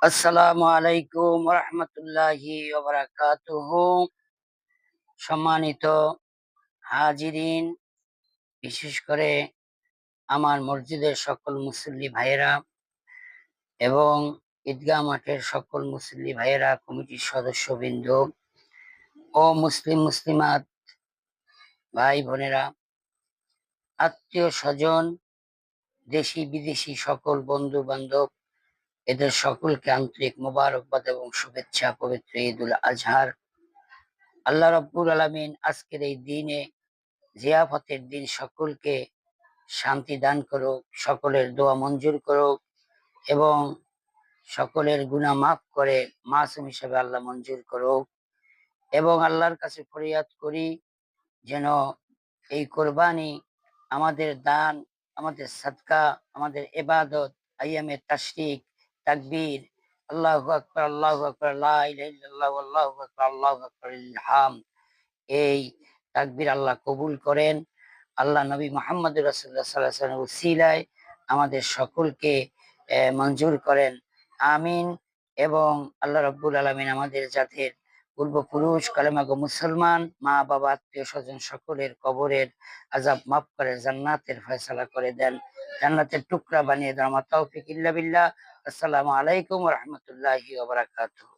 আসসালামু আলাইকুম রহমতুল্লাহি ওয়া বারাকাতুহু। সম্মানিত হাজিরিন, বিশেষ করে আমার মসজিদের সকল মুসল্লি ভাইয়েরা এবং ঈদগাহ মাঠের সকল মুসল্লি ভাইয়েরা, কমিটির সদস্যবৃন্দ ও মুসলিমাত ভাই বোনেরা, আত্মীয় স্বজন, দেশি বিদেশি সকল বন্ধু বান্ধব, এদের সকলকে আন্তরিক মোবারকবাদ এবং শুভেচ্ছা। পবিত্র ঈদুল আজহার। আল্লাহ রাব্বুল আলামিন আজকের এই দিনে, জিয়াফতের দিন, সকলকে শান্তি দান করুক, সকলের দোয়া মঞ্জুর করুক এবং সকলের গুনাহ মাফ করে মাসুম হিসেবে আল্লাহ মঞ্জুর করুক। এবং আল্লাহর কাছে ফরিয়াদ করি যেন এই কোরবানি, আমাদের দান, আমাদের সাদকা, আমাদের ইবাদত, আইয়ামে তাশরিক, তাকবীর, আল্লাহু আকবার, আল্লাহু আকবার, লা ইলাহা ইল্লাল্লাহু, আল্লাহু আকবার, আল্লাহু আকবার, লিল হামদ, এই তাকবীর আল্লাহ কবুল করেন। আল্লাহ নবী মুহাম্মদ রাসূলুল্লাহ সাল্লাল্লাহু আলাইহি ওয়াসাল্লামের উসিলায় আমাদের সকলকে মঞ্জুর করেন, আমিন। এবং আল্লাহ রাব্বুল আলামিন আমাদের জাতির পূর্বপুরুষ কালেমাগো মুসলমান মা বাবা আত্মীয় স্বজন সকলের কবরের আযাব মাফ করে জান্নাতের ফয়সালা করে দেন, জান্নাতের টুকরা বানিয়ে দেন। আমার তৌফিক ইল্লা বিল্লাহ। আসসালামু আলাইকুম ওয়া রাহমাতুল্লাহি ওয়া বারাকাতুহু।